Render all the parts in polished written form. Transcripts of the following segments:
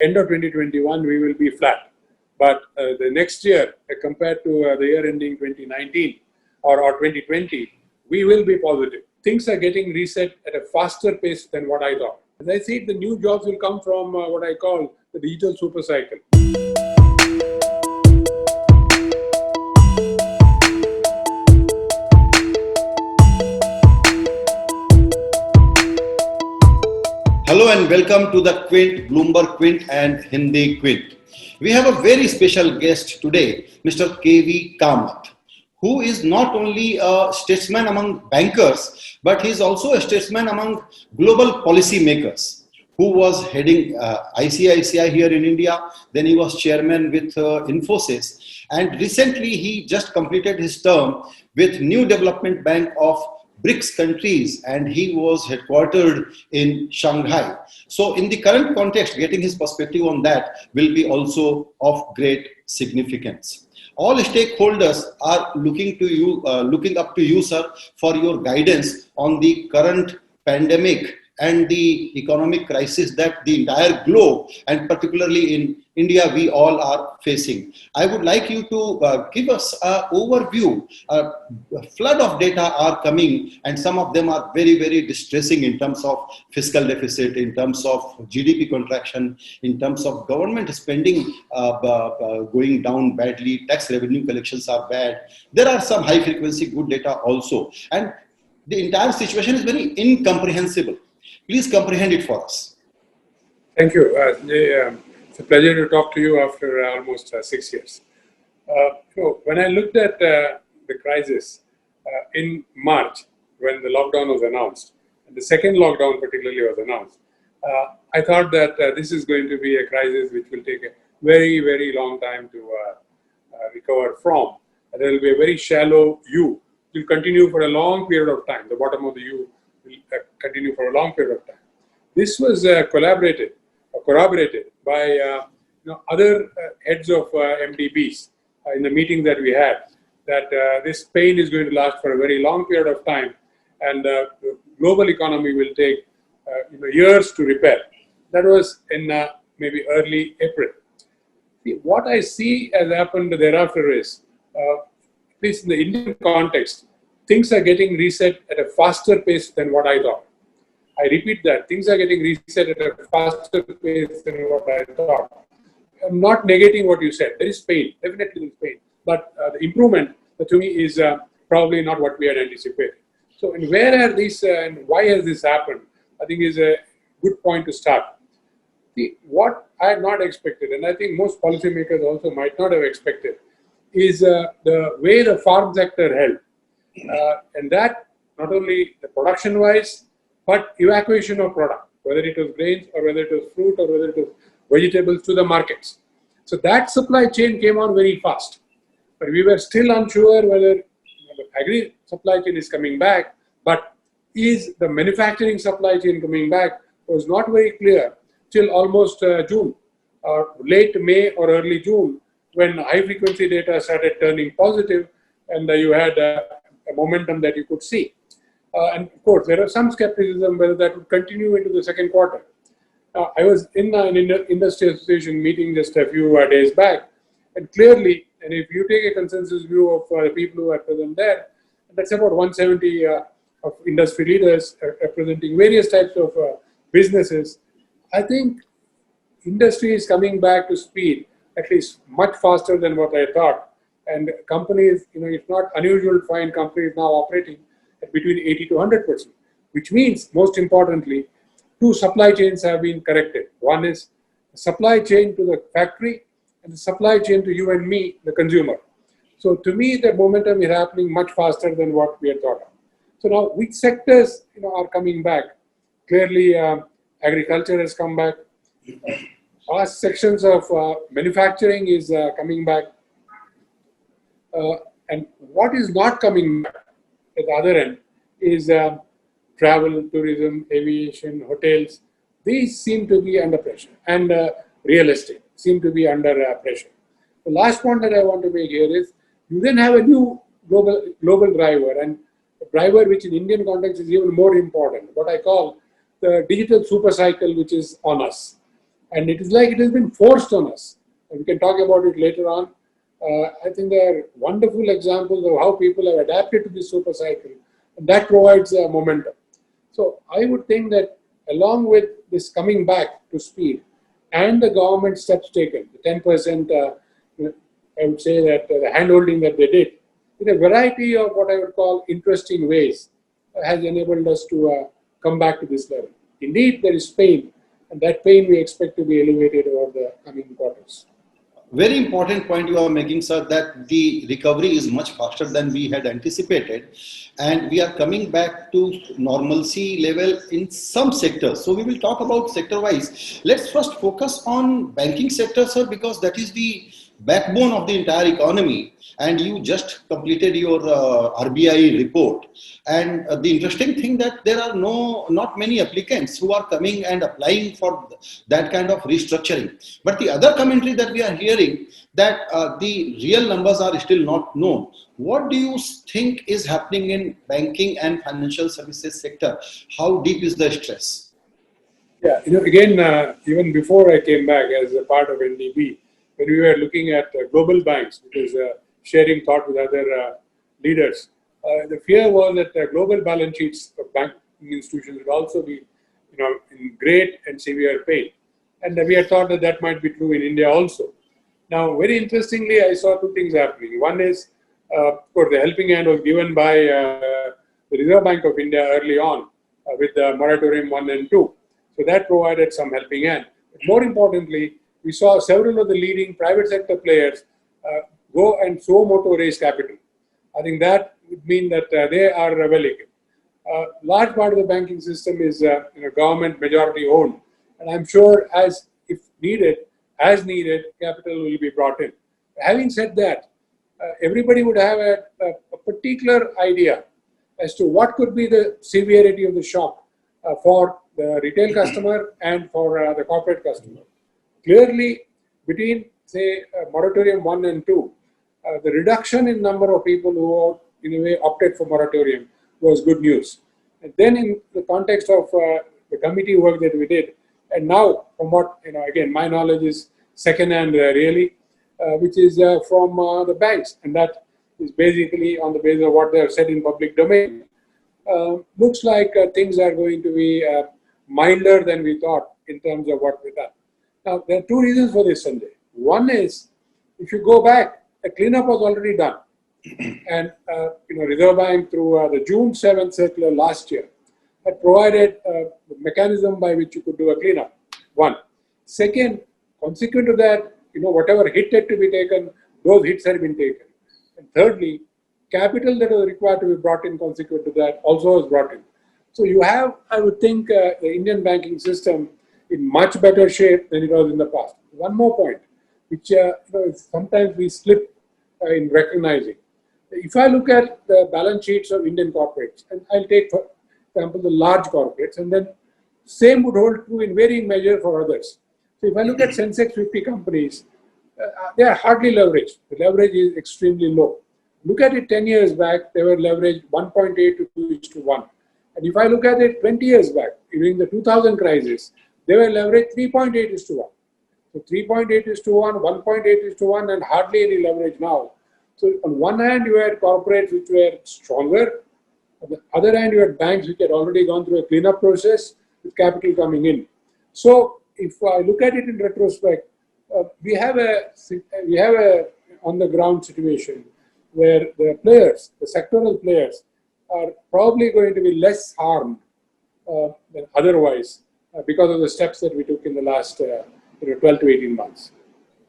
end of 2021, we will be flat. But the next year, compared to the year ending 2019 or 2020, we will be positive. Things are getting reset at a faster pace than what I thought. As I said, the new jobs will come from what I call the digital super cycle. Hello and welcome to the Quint, Bloomberg Quint and Hindi Quint. We have a very special guest today, Mr. K.V. Kamath, who is not only a statesman among bankers, but he is also a statesman among global policy makers, who was heading ICICI here in India. Then he was chairman with Infosys. And recently he just completed his term with New Development Bank of BRICS countries, and he was headquartered in Shanghai. So in the current context, getting his perspective on that will be also of great significance. All stakeholders are looking up to you, sir, for your guidance on the current pandemic and the economic crisis that the entire globe, and particularly in India, we all are facing. I would like you to give us an overview. A flood of data are coming, and some of them are very, very distressing in terms of fiscal deficit, in terms of GDP contraction, in terms of government spending going down badly, tax revenue collections are bad. There are some high frequency good data also. And the entire situation is very incomprehensible. Please comprehend it for us. Thank you. It's a pleasure to talk to you after almost 6 years. So when I looked at the crisis in March, when the lockdown was announced, and the second lockdown particularly was announced, I thought that this is going to be a crisis which will take a very, very long time to recover from. And there will be a very shallow U. It will continue for a long period of time. The bottom of the U will continue for a long period of time. This was corroborated by other heads of MDBs in the meeting that we had, that this pain is going to last for a very long period of time, and the global economy will take years to repair. That was in maybe early April. What I see has happened thereafter is, at least in the Indian context, things are getting reset at a faster pace than what I thought. I repeat that, things are getting reset at a faster pace than what I thought. I'm not negating what you said. There is pain, definitely there is pain. But the improvement, to me, is probably not what we had anticipated. So, and where are these and why has this happened, I think is a good point to start. See, what I had not expected, and I think most policymakers also might not have expected, is the way the farm sector held. And that not only the production-wise, but evacuation of product, whether it was grains or whether it was fruit or whether it was vegetables to the markets. So that supply chain came on very fast. But we were still unsure whether the agri supply chain is coming back, but is the manufacturing supply chain coming back was not very clear till almost June, or late May or early June, when high frequency data started turning positive and you had a momentum that you could see. And of course, there are some skepticism whether that would continue into the second quarter. I was in an industry association meeting just a few days back, and clearly, and if you take a consensus view of the people who are present there, that's about 170 of industry leaders representing various types of businesses. I think industry is coming back to speed, at least much faster than what I thought. And companies, it's not unusual to find companies now operating at between 80 to 100%, which means, most importantly, two supply chains have been corrected. One is the supply chain to the factory and the supply chain to you and me, the consumer. So to me, the momentum is happening much faster than what we had thought of. So now, which sectors are coming back? Clearly, agriculture has come back. Vast sections of manufacturing is coming back. And what is not coming back at the other end is travel, tourism, aviation, hotels. These seem to be under pressure, and real estate seem to be under pressure. The last point that I want to make here is you then have a new global driver, and a driver which in Indian context is even more important, what I call the digital super cycle, which is on us. And it is like it has been forced on us. And we can talk about it later on. I think there are wonderful examples of how people have adapted to this super cycle, and that provides momentum. So I would think that along with this coming back to speed and the government steps taken, the 10%, I would say that the handholding that they did, in a variety of what I would call interesting ways, has enabled us to come back to this level. Indeed, there is pain, and that pain we expect to be elevated over the coming quarters. Very important point you are making, sir, that the recovery is much faster than we had anticipated, and we are coming back to normalcy level in some sectors. So we will talk about sector wise. Let's first focus on banking sector, sir, because that is the backbone of the entire economy, and you just completed your RBI report. And the interesting thing that there are not many applicants who are coming and applying for that kind of restructuring. But the other commentary that we are hearing, that the real numbers are still not known. What do you think is happening in banking and financial services sector? How deep is the stress? Yeah, again, even before I came back as a part of NDB, when we were looking at global banks, which is sharing thought with other leaders, the fear was that global balance sheets of banking institutions would also be, in great and severe pain. And we had thought that that might be true in India also. Now, very interestingly, I saw two things happening. One is, of course, the helping hand was given by the Reserve Bank of India early on with the moratorium 1 and 2. So that provided some helping hand. But more importantly, we saw several of the leading private sector players go and suo moto raise capital. I think that would mean that they are well equipped. Large part of the banking system is government majority owned, and I'm sure as needed, capital will be brought in. Having said that, everybody would have a particular idea as to what could be the severity of the shock for the retail customer and for the corporate customer. Clearly, between, say, moratorium 1 and 2, the reduction in number of people who, in a way, opted for moratorium was good news. And then in the context of the committee work that we did, and now from what, again, my knowledge is second-hand really, which is from the banks, and that is basically on the basis of what they have said in public domain. Looks like things are going to be milder than we thought in terms of what we've done. Now, there are two reasons for this, Sanjay. One is, if you go back, the cleanup was already done. And, Reserve Bank, through the June 7th circular last year, had provided a mechanism by which you could do a cleanup. One. Second, consequent to that, whatever hit had to be taken, those hits had been taken. And thirdly, capital that was required to be brought in consequent to that also was brought in. So you have, I would think, the Indian banking system in much better shape than it was in the past. One more point, which sometimes we slip in recognizing. If I look at the balance sheets of Indian corporates, and I'll take, for example, the large corporates, and then same would hold true in varying measure for others. So if I look at Sensex 50 companies, they are hardly leveraged. The leverage is extremely low. Look at it 10 years back, they were leveraged 1.8 to 2:1. And if I look at it 20 years back, during the 2000 crisis, they were leveraged 3.8:1. So 3.8:1, 1.8:1, and hardly any leverage now. So on one hand, you had corporates which were stronger. On the other hand, you had banks which had already gone through a cleanup process with capital coming in. So if I look at it in retrospect, we have a on the ground situation where the players, the sectoral players, are probably going to be less harmed than otherwise because of the steps that we took in the last 12 to 18 months.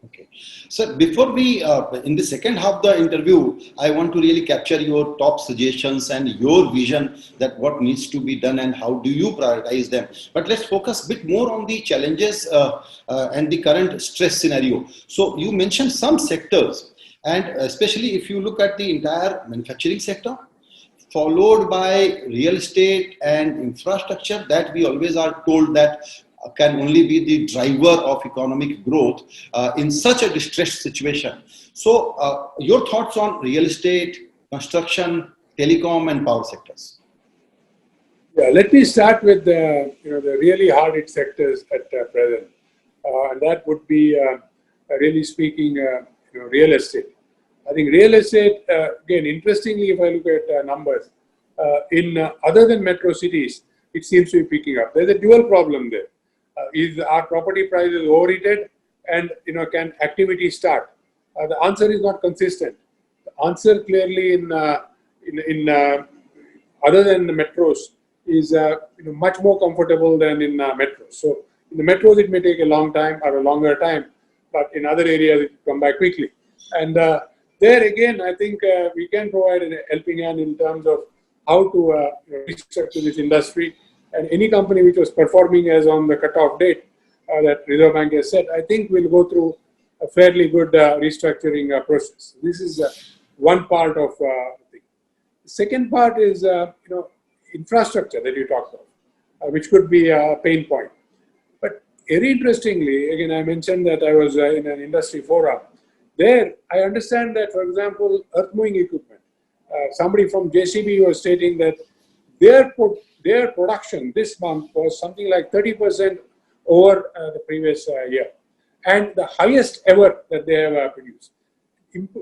Okay. So before we, in the second half of the interview, I want to really capture your top suggestions and your vision that what needs to be done and how do you prioritize them. But let's focus a bit more on the challenges and the current stress scenario. So you mentioned some sectors, and especially if you look at the entire manufacturing sector, followed by real estate and infrastructure, that we always are told that can only be the driver of economic growth in such a distressed situation. So your thoughts on real estate, construction, telecom and power sectors? Yeah, let me start with the really hard hit sectors at present. and that would be, really speaking, real estate. I think real estate, again, interestingly, if I look at numbers, in other than metro cities, it seems to be picking up. There's a dual problem there. Is our property prices overheated, and can activity start? The answer is not consistent. The answer clearly in other than the metros is much more comfortable than in metros. So in the metros it may take a long time or a longer time, but in other areas it will come back quickly. And there again, I think we can provide a helping hand in terms of how to restructure this industry. And any company which was performing as on the cutoff date that Reserve Bank has said, I think will go through a fairly good restructuring process. This is one part of the thing. The second part is infrastructure that you talked about, which could be a pain point. But very interestingly, again, I mentioned that I was in an industry forum. There, I understand that, for example, earth moving equipment. Somebody from JCB was stating that their production this month was something like 30% over the previous year, and the highest ever that they have produced.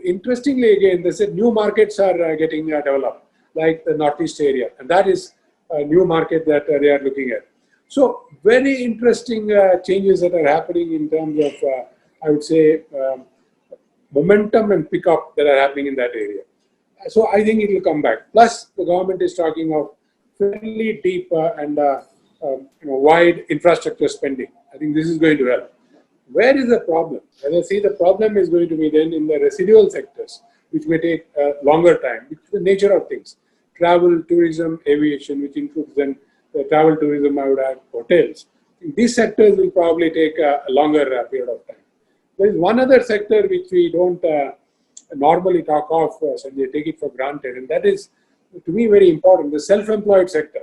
Interestingly, again, they said new markets are getting developed, like the Northeast area, and that is a new market that they are looking at. So, very interesting changes that are happening in terms of, I would say, momentum and pickup that are happening in that area. So, I think it will come back. Plus, the government is talking of fairly deep and wide infrastructure spending. I think this is going to help. Where is the problem? As I see, the problem is going to be then in the residual sectors, which may take a longer time, which is the nature of things. Travel, tourism, aviation, which includes then the travel, tourism, I would add hotels. These sectors will probably take a longer period of time. There is one other sector which we don't normally talk of, Sanjay, take it for granted, and that is, to me, very important, the self-employed sector.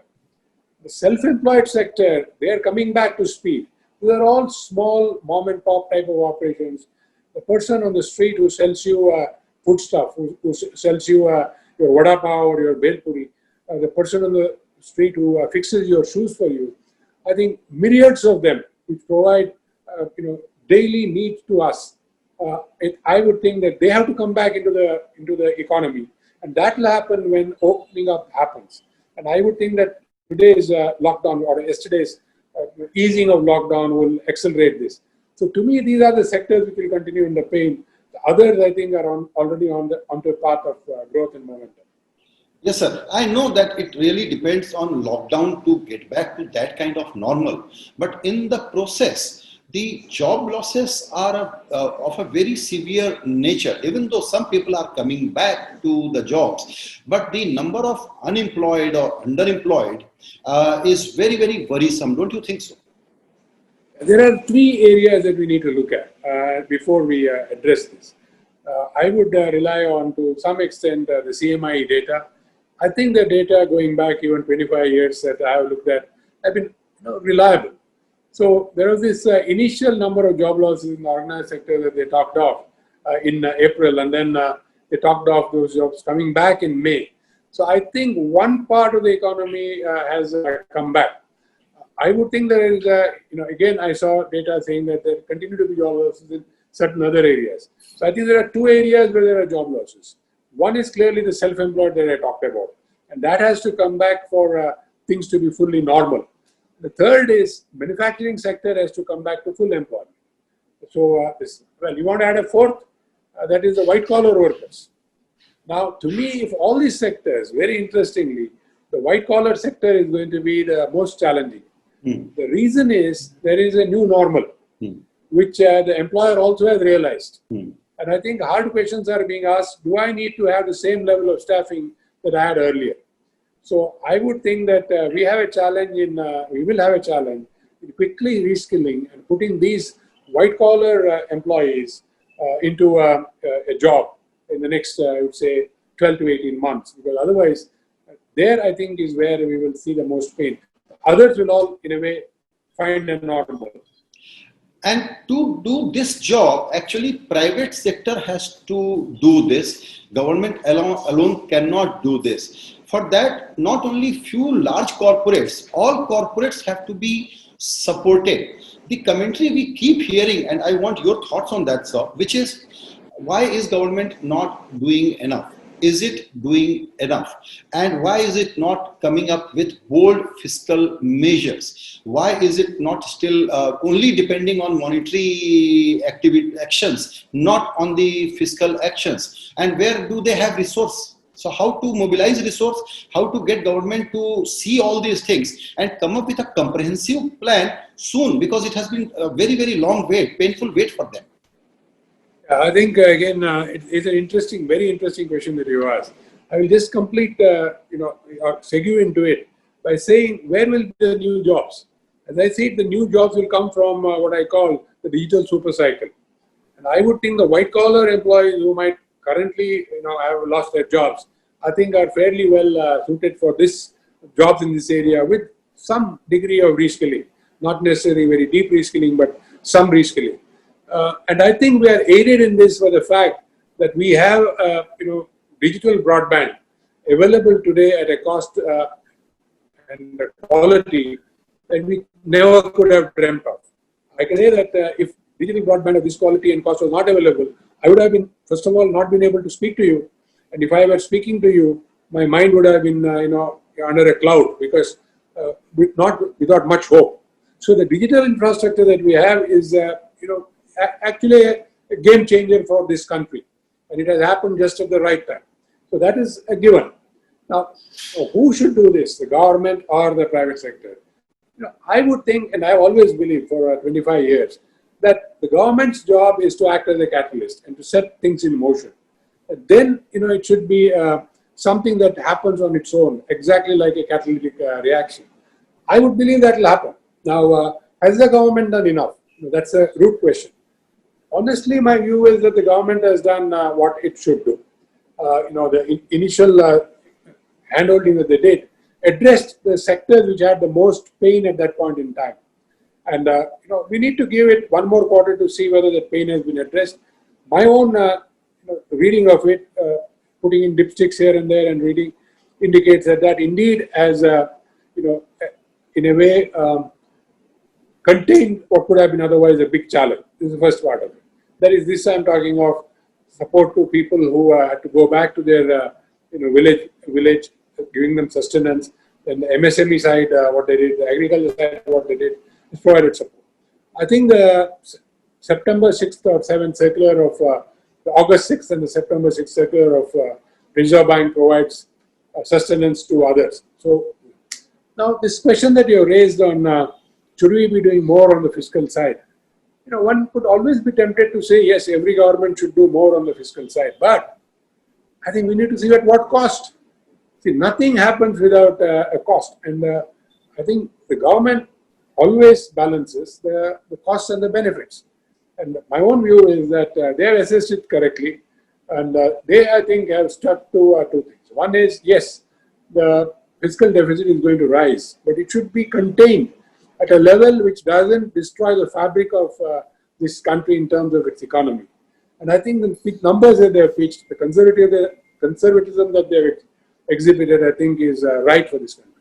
The self-employed sector, they are coming back to speed. These are all small mom and pop type of operations. The person on the street who sells you foodstuff, who sells you your vada pav or your bel puri, the person on the street who fixes your shoes for you. I think myriads of them which provide daily needs to us. I would think that they have to come back into the economy, and that will happen when opening up happens. And I would think that today's lockdown or yesterday's easing of lockdown will accelerate this. So to me, these are the sectors which will continue in the pain. The others, I think, are already onto a path of growth and momentum. Yes, sir. I know that it really depends on lockdown to get back to that kind of normal. But in the process, the job losses are of a very severe nature, even though some people are coming back to the jobs. But the number of unemployed or underemployed is very, very worrisome. Don't you think so? There are three areas that we need to look at before we address this. I would rely on, to some extent, the CMI data. I think the data going back even 25 years that I have looked at have been reliable. So there was this initial number of job losses in the organized sector that they talked of in April, and then they talked of those jobs coming back in May. So I think one part of the economy has come back. I would think there is, again, I saw data saying that there continue to be job losses in certain other areas. So I think there are two areas where there are job losses. One is clearly the self-employed that I talked about, and that has to come back for things to be fully normal. The third is manufacturing sector has to come back to full employment. So, you want to add a fourth, that is the white collar workers. Now, to me, if all these sectors, very interestingly, the white collar sector is going to be the most challenging. The reason is there is a new normal, which the employer also has realized. And I think hard questions are being asked, do I need to have the same level of staffing that I had earlier? So I would think that we will have a challenge in quickly reskilling and putting these white collar employees into a job in the next, I would say, 12 to 18 months. Because otherwise, there I think is where we will see the most pain. Others will all, in a way, find a normal. And to do this job, actually, private sector has to do this. Government alone cannot do this. For that, not only few large corporates, all corporates have to be supported. the commentary we keep hearing, and I want your thoughts on that, sir, which is, why is government not doing enough? Is it doing enough? And why is it not coming up with bold fiscal measures? Why is it not still only depending on monetary actions, not on the fiscal actions? And where do they have resource? So how to mobilize resource, how to get government to see all these things and come up with a comprehensive plan soon, because it has been a very, very long wait, painful wait for them. I think again, it's an interesting, very interesting question that you asked. I will just complete, or segue into it by saying, where will the new jobs? As I said, the new jobs will come from what I call the digital super cycle. And I would think the white collar employees who might currently, have lost their jobs, I think are fairly well suited for this jobs in this area with some degree of reskilling, not necessarily very deep reskilling, but some reskilling. And I think we are aided in this by the fact that we have, digital broadband available today at a cost and a quality that we never could have dreamt of. I can say that if digital broadband of this quality and cost was not available, I would have been, first of all, not been able to speak to you. And if I were speaking to you, my mind would have been, under a cloud, because without much hope. So the digital infrastructure that we have is, actually a game changer for this country, and it has happened just at the right time. So that is a given. Now, who should do this, the government or the private sector? I would think, and I always believe for 25 years, that the government's job is to act as a catalyst and to set things in motion. And then, it should be something that happens on its own, exactly like a catalytic reaction. I would believe that will happen. Now, has the government done enough? That's a root question. Honestly, my view is that the government has done what it should do. The initial handholding that they did addressed the sectors which had the most pain at that point in time. And, we need to give it one more quarter to see whether the pain has been addressed. My own reading of it, putting in dipsticks here and there and reading, indicates that indeed has, in a way, contained what could have been otherwise a big challenge. This is the first part of it. That is, this I'm talking of support to people who had to go back to their village, giving them sustenance. Then the MSME side, what they did, the agriculture side, what they did, is provided support. I think the September 6th or 7th circular of the August 6th and the September 6th circular of Reserve Bank provides sustenance to others. So now this question that you raised on should we be doing more on the fiscal side? One could always be tempted to say, yes, every government should do more on the fiscal side. But I think we need to see at what cost. See, nothing happens without a cost. And I think the government always balances the costs and the benefits. And my own view is that they have assessed it correctly. And they, I think, have stuck to two things. One is, yes, the fiscal deficit is going to rise, but it should be contained at a level which doesn't destroy the fabric of this country in terms of its economy. And I think the numbers that they have pitched, the conservatism that they have exhibited, I think is right for this country.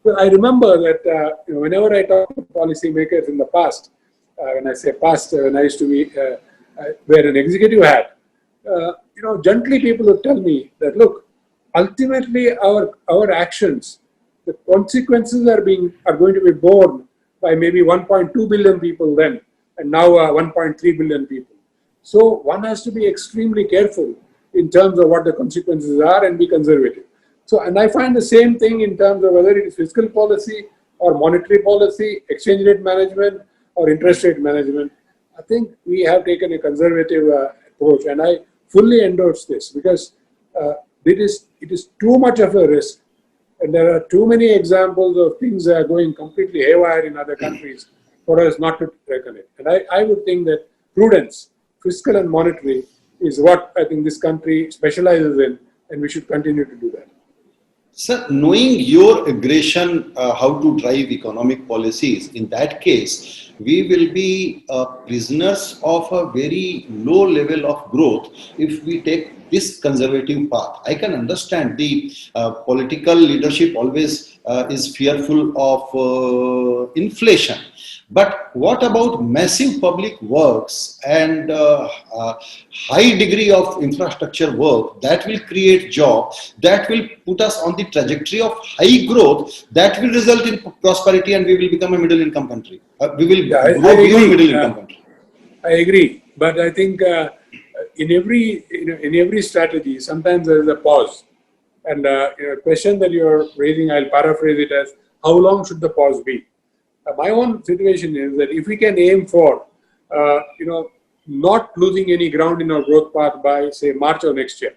Well, I remember that whenever I talk to policymakers in the past, when I say past, when I used to be wear an executive hat, gently people would tell me that, look, ultimately our actions, the consequences are going to be borne by maybe 1.2 billion people then, and now 1.3 billion people. So one has to be extremely careful in terms of what the consequences are and be conservative. So, and I find the same thing in terms of whether it is fiscal policy or monetary policy, exchange rate management or interest rate management. I think we have taken a conservative approach, and I fully endorse this because it is too much of a risk. And there are too many examples of things that are going completely haywire in other countries for us not to reckon it. And I would think that prudence, fiscal and monetary, is what I think this country specializes in, and we should continue to do that. Sir, knowing your aggression, how to drive economic policies, in that case, we will be prisoners of a very low level of growth if we take this conservative path. I can understand the political leadership always is fearful of inflation. But what about massive public works and high degree of infrastructure work that will create jobs, that will put us on the trajectory of high growth, that will result in prosperity, and we will become a middle income country. We will Yeah, grow beyond middle income country. I agree, but I think in every strategy, sometimes there is a pause. And question that you're raising, I'll paraphrase it as, how long should the pause be? My own situation is that if we can aim for, not losing any ground in our growth path by, say, March of next year.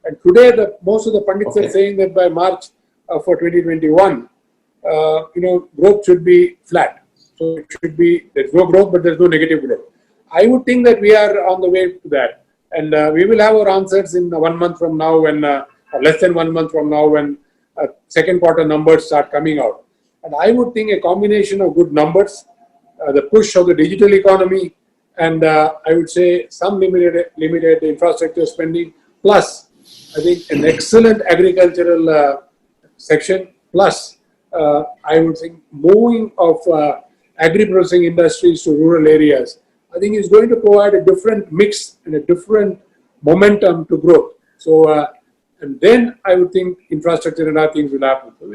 And today, most of the pundits are saying that by March for 2021, growth should be flat. So it should be, there's no growth, but there's no negative growth. I would think that we are on the way to that. And we will have our answers in 1 month from now, when less than 1 month from now, when second quarter numbers start coming out. And I would think a combination of good numbers, the push of the digital economy, and I would say some limited infrastructure spending, plus I think an excellent agricultural section, plus I would think moving of agri-processing industries to rural areas, I think is going to provide a different mix and a different momentum to growth. So, and then I would think infrastructure and other things will happen. So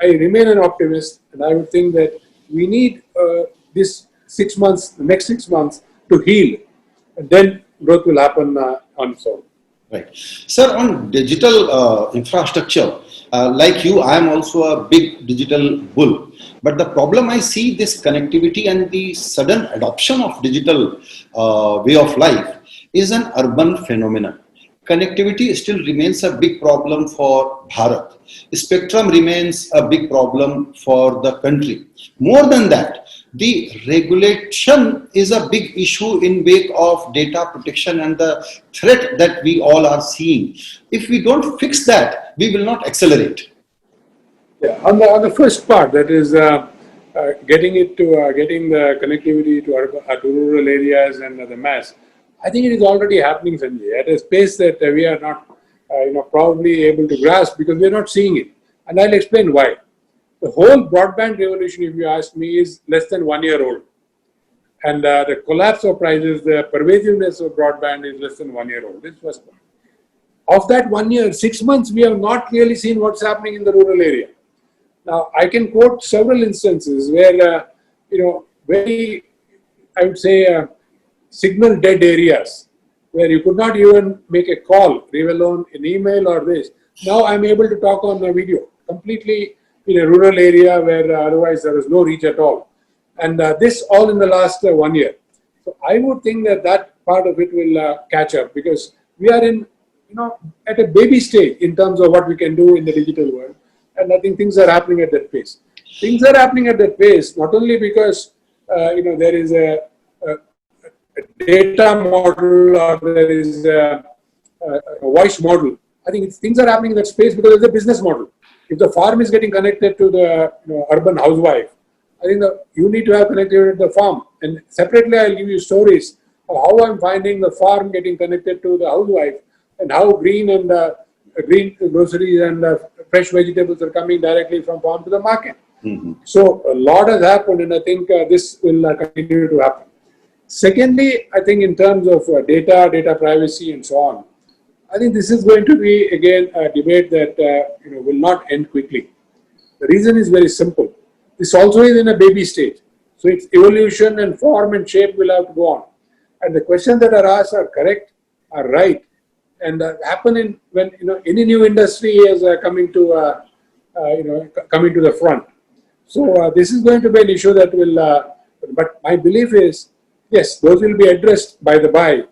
I remain an optimist, and I would think that we need this 6 months, the next 6 months, to heal, and then growth will happen on its own. Right. Sir, on digital infrastructure, like you, I am also a big digital bull. But the problem I see, this connectivity and the sudden adoption of digital way of life is an urban phenomenon. Connectivity still remains a big problem for Bharat. Spectrum remains a big problem for the country. More than that, the regulation is a big issue in wake of data protection and the threat that we all are seeing. If we don't fix that, we will not accelerate. Yeah, on the first part, that is getting the connectivity to rural areas and the mass. I think it is already happening, Sanjay, at a pace that we are not, probably able to grasp because we are not seeing it. And I'll explain why. The whole broadband revolution, if you ask me, is less than 1 year old. And the collapse of prices, the pervasiveness of broadband is less than 1 year old. This was one. Of that 1 year, 6 months, we have not really seen what's happening in the rural area. Now, I can quote several instances where, very, I would say, signal dead areas where you could not even make a call, leave alone an email or this. Now I'm able to talk on a video completely in a rural area where otherwise there was no reach at all. And this all in the last 1 year. So I would think that part of it will catch up because we are in, at a baby stage in terms of what we can do in the digital world. And I think things are happening at that pace. Things are happening at that pace not only because, there is a data model or there is a voice model. I think things are happening in that space because it's a business model. If the farm is getting connected to the urban housewife, I think you need to have connectivity to the farm. And separately, I'll give you stories of how I'm finding the farm getting connected to the housewife and how green green groceries and fresh vegetables are coming directly from farm to the market. Mm-hmm. So a lot has happened, and I think this will continue to happen. Secondly, I think in terms of data privacy and so on, I think this is going to be again a debate that will not end quickly. The reason is very simple. This also is in a baby stage, so its evolution and form and shape will have to go on. And the questions that are asked are correct, are right, and happen when any new industry is coming to the front. So this is going to be an issue that will. But my belief is, yes, those will be addressed by the by,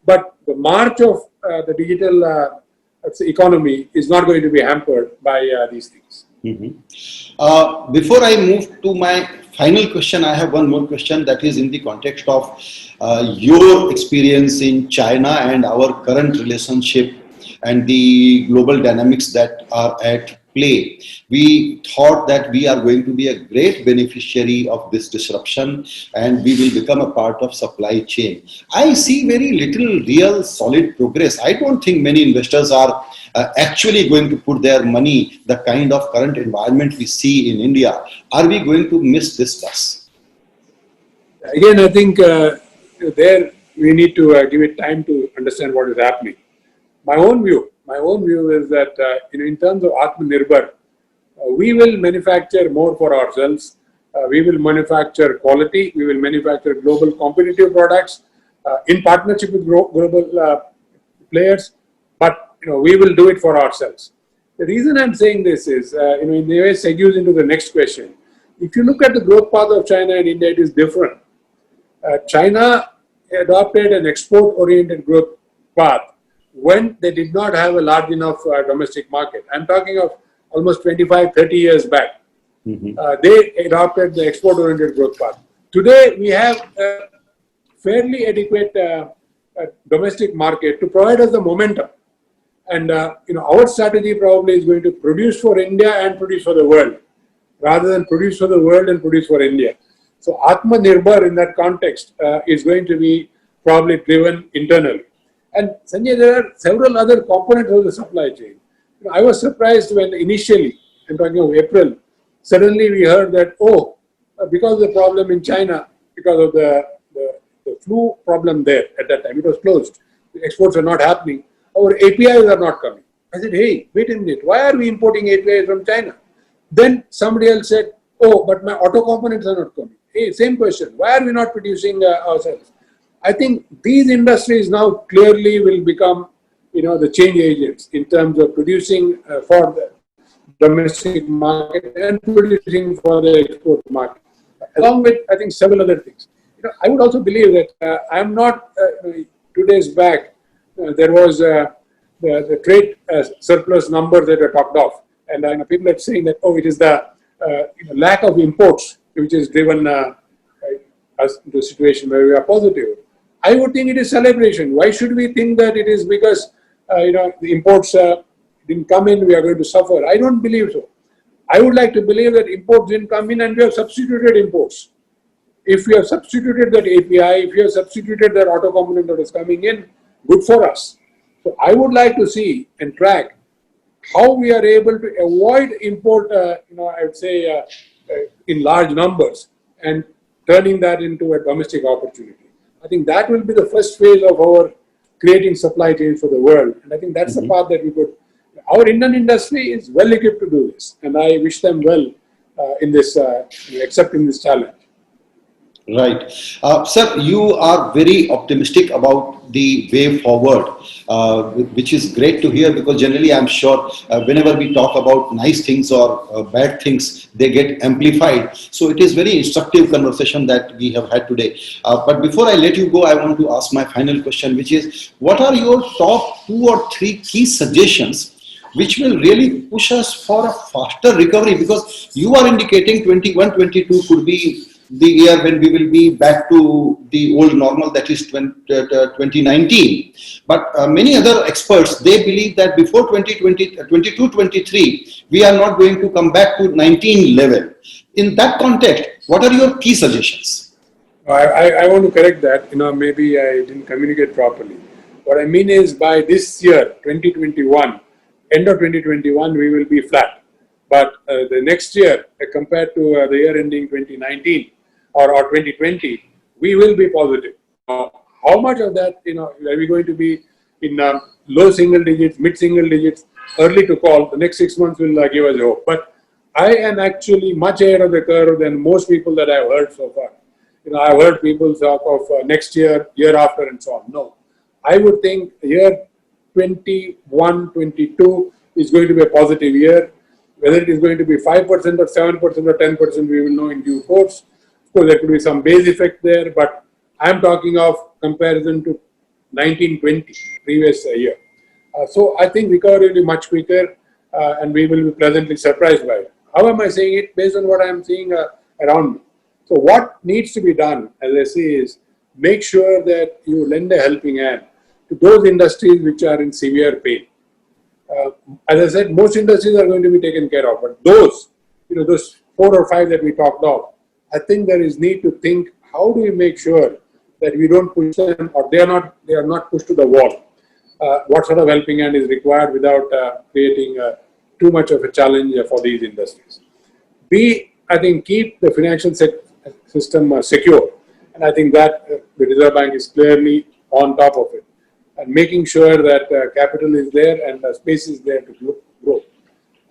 but the march of the digital economy is not going to be hampered by these things. Mm-hmm. Before I move to my final question, I have one more question that is in the context of your experience in China and our current relationship and the global dynamics that are at play. We thought that we are going to be a great beneficiary of this disruption and we will become a part of supply chain. I see very little real solid progress. I don't think many investors are actually going to put their money, the kind of current environment we see in India. Are we going to miss this bus? Again, I think there we need to give it time to understand what is happening. My own view is that in terms of Atmanirbhar, we will manufacture more for ourselves. We will manufacture quality. We will manufacture global competitive products in partnership with global players. But we will do it for ourselves. The reason I'm saying this is, in a way, segues into the next question. If you look at the growth path of China and India, it is different. China adopted an export-oriented growth path when they did not have a large enough domestic market. I'm talking of almost 25, 30 years back. They adopted the export-oriented growth path. Today, we have a fairly adequate domestic market to provide us the momentum. And our strategy probably is going to produce for India and produce for the world, rather than produce for the world and produce for India. So Atmanirbhar in that context is going to be probably driven internally. And Sanjay, there are several other components of the supply chain. I was surprised when initially, I'm talking of April, suddenly we heard that, because of the problem in China, because of the flu problem there at that time, it was closed. The exports are not happening. Our APIs are not coming. I said, hey, wait a minute, why are we importing APIs from China? Then somebody else said, but my auto components are not coming. Hey, same question, why are we not producing ourselves? I think these industries now clearly will become, the change agents in terms of producing for the domestic market and producing for the export market, along with, I think, several other things. I would also believe that I'm not, 2 days back, there was the trade surplus numbers that were talked of. And people are saying that, it is the lack of imports which has driven us into a situation where we are positive. I would think it is celebration. Why should we think that it is because the imports didn't come in, we are going to suffer? I don't believe so. I would like to believe that imports didn't come in and we have substituted imports. If we have substituted that API, if we have substituted that auto component that is coming in, good for us. So I would like to see and track how we are able to avoid import, I would say, in large numbers and turning that into a domestic opportunity. I think that will be the first phase of our creating supply chains for the world. And I think that's the path that we could. Our Indian industry is well equipped to do this. And I wish them well in this, accepting this challenge. Right. Sir, you are very optimistic about the way forward, which is great to hear, because generally I'm sure whenever we talk about nice things or bad things, they get amplified. So it is very instructive conversation that we have had today. But before I let you go, I want to ask my final question, which is, what are your top 2 or 3 key suggestions which will really push us for a faster recovery? Because you are indicating 21-22 could be the year when we will be back to the old normal, that is 2019. But many other experts, they believe that before 22-23, we are not going to come back to 19 level. In that context, what are your key suggestions? I want to correct that. Maybe I didn't communicate properly. What I mean is, by this year, 2021, end of 2021, we will be flat. But the next year, compared to the year ending 2019 or 2020, we will be positive. How much of that, are we going to be in low single digits, mid single digits? Early to call. The next 6 months will give us hope. But I am actually much ahead of the curve than most people that I've heard so far. I've heard people talk of next year, year after, and so on. No, I would think year 21-22 is going to be a positive year. Whether it is going to be 5% or 7% or 10%, we will know in due course. Of course, there could be some base effect there, but I'm talking of comparison to 1920, previous year. So I think recovery will be much quicker and we will be pleasantly surprised by it. How am I saying it? Based on what I'm seeing around me. So what needs to be done, as I say, is make sure that you lend a helping hand to those industries which are in severe pain. As I said, most industries are going to be taken care of, but those 4 or 5 that we talked of, I think there is need to think, how do we make sure that we don't push them, or they are not pushed to the wall? What sort of helping hand is required without creating too much of a challenge for these industries? I think, keep the financial system secure. And I think that the Reserve Bank is clearly on top of it and making sure that capital is there and space is there to grow.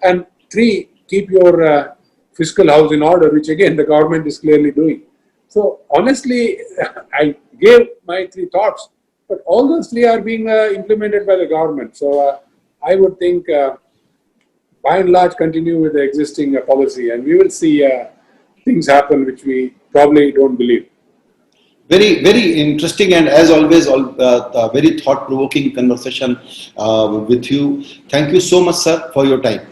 And three, keep your fiscal house in order, which again the government is clearly doing. So honestly, I gave my three thoughts, but all those three are being implemented by the government. So I would think, by and large, continue with the existing policy, and we will see things happen which we probably don't believe. Very, very interesting, and as always, very thought-provoking conversation with you. Thank you so much, sir, for your time.